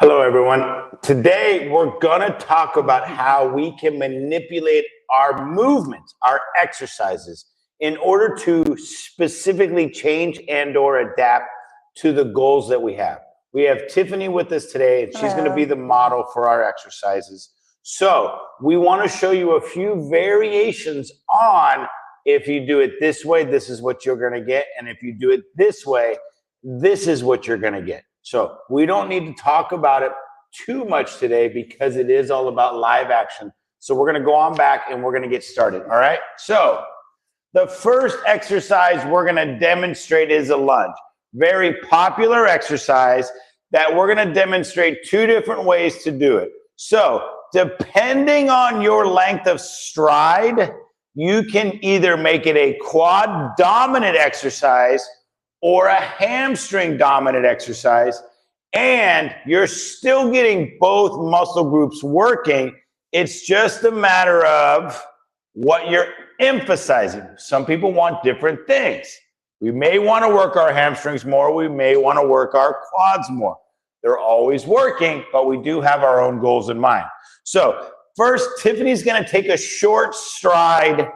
Hello, everyone. Today, we're going to talk about how we can manipulate our movements, our exercises, in order to specifically change and/or adapt to the goals that we have. We have Tiffany with us today, and she's going to be the model for our exercises. So we want to show you a few variations on if you do it this way, this is what you're going to get. And if you do it this way, this is what you're going to get. So we don't need to talk about it too much today because it is all about live action. So we're going to go on back and we're going to get started. All right. So the first exercise we're going to demonstrate is a lunge. Very popular exercise that we're going to demonstrate two different ways to do it. So depending on your length of stride, you can either make it a quad dominant exercise or a hamstring dominant exercise, and you're still getting both muscle groups working. It's just a matter of what you're emphasizing. Some people want different things. We may want to work our hamstrings more. We may want to work our quads more. They're always working, but we do have our own goals in mind. So first, Tiffany's going to take a short stride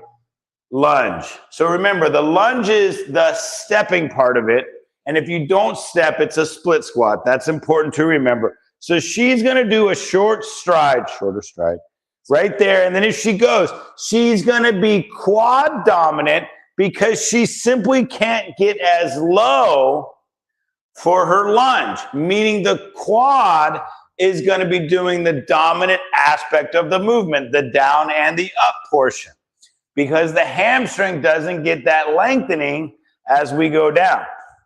lunge. So remember, the lunge is the stepping part of it. And if you don't step, it's a split squat. That's important to remember. So she's going to do a shorter stride right there. And then if she goes, she's going to be quad dominant because she simply can't get as low for her lunge, meaning the quad is going to be doing the dominant aspect of the movement, the down and the up portion, because the hamstring doesn't get that lengthening as we go down,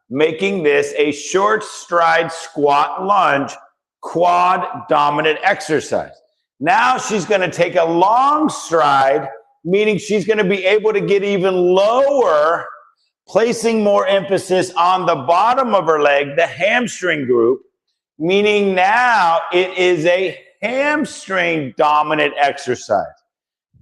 making this a short stride squat lunge quad dominant exercise. Now she's going to take a long stride, meaning she's going to be able to get even lower, placing more emphasis on the bottom of her leg, the hamstring group, meaning now it is a hamstring dominant exercise.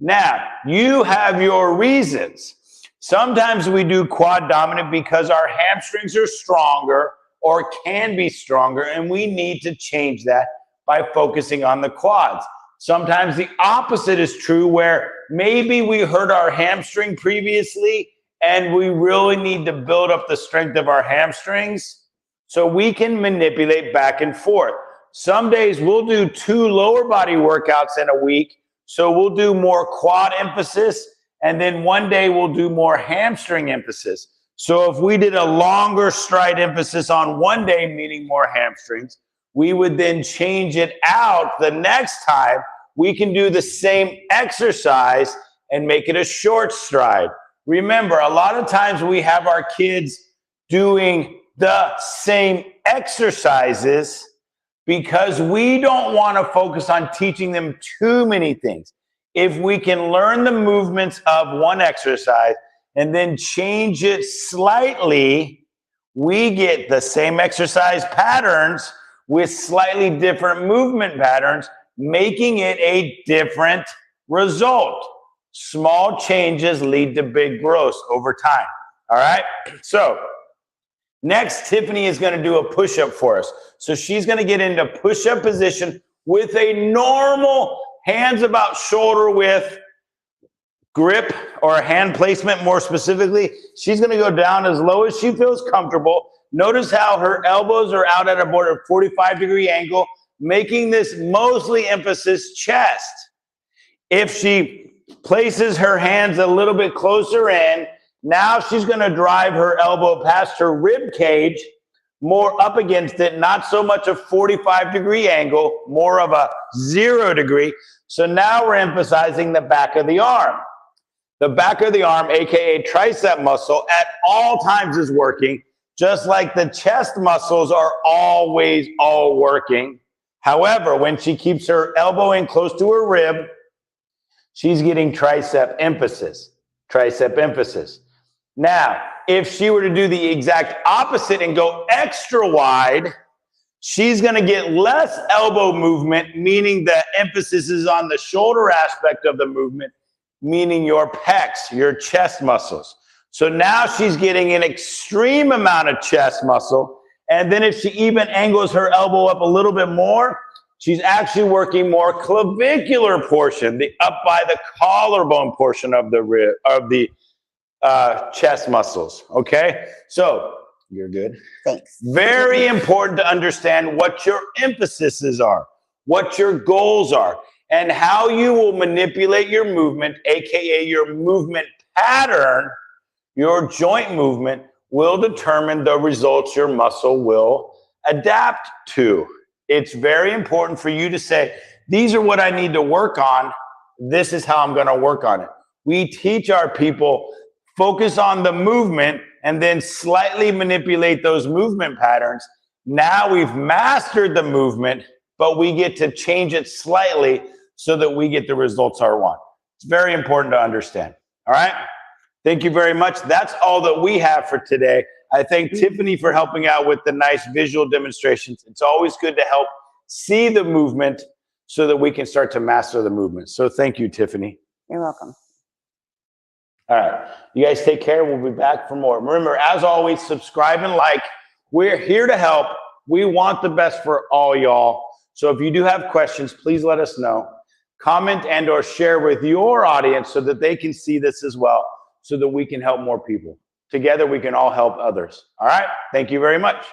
Now, you have your reasons. Sometimes we do quad dominant because our hamstrings are stronger or can be stronger, and we need to change that by focusing on the quads. Sometimes the opposite is true, where maybe we hurt our hamstring previously and we really need to build up the strength of our hamstrings, so we can manipulate back and forth. Some days we'll do 2 lower body workouts in a week, so we'll do more quad emphasis, and then one day we'll do more hamstring emphasis. So if we did a longer stride emphasis on one day, meaning more hamstrings, we would then change it out the next time. We can do the same exercise and make it a short stride. Remember, a lot of times we have our kids doing the same exercises because we don't want to focus on teaching them too many things. If we can learn the movements of one exercise and then change it slightly, we get the same exercise patterns with slightly different movement patterns, making it a different result. Small changes lead to big growth over time. All right? So next, Tiffany is going to do a push-up for us. So she's going to get into push-up position with a normal hands about shoulder width grip, or hand placement more specifically. She's going to go down as low as she feels comfortable. Notice how her elbows are out at about a 45-degree angle, making this mostly emphasis chest. If she places her hands a little bit closer in, now she's going to drive her elbow past her rib cage, more up against it, not so much a 45-degree angle, more of a 0 degree. So now we're emphasizing the back of the arm. The back of the arm, aka tricep muscle, at all times is working, just like the chest muscles are always all working. However, when she keeps her elbow in close to her rib, she's getting tricep emphasis. Tricep emphasis. Now, if she were to do the exact opposite and go extra wide, she's going to get less elbow movement, meaning the emphasis is on the shoulder aspect of the movement, meaning your pecs, your chest muscles. So now she's getting an extreme amount of chest muscle, And then if she even angles her elbow up a little bit more, she's actually working more clavicular portion, the up by the collarbone portion of the chest muscles. Okay, so you're good. Thanks. Very important to understand what your emphases are, what your goals are, and how you will manipulate your movement, aka your movement pattern. Your joint movement will determine the results your muscle will adapt to. It's very important for you to say, these are what I need to work on. This is how I'm going to work on it. We teach our people, focus on the movement and then slightly manipulate those movement patterns. Now we've mastered the movement, but we get to change it slightly so that we get the results I want. It's very important to understand. All right? Thank you very much. That's all that we have for today. I thank Tiffany for helping out with the nice visual demonstrations. It's always good to help see the movement so that we can start to master the movement. So thank you, Tiffany. You're welcome. All right. You guys take care. We'll be back for more. Remember, as always, subscribe and like. We're here to help. We want the best for all y'all. So if you do have questions, please let us know. Comment and or share with your audience so that they can see this as well, so that we can help more people. Together, we can all help others. All right? Thank you very much.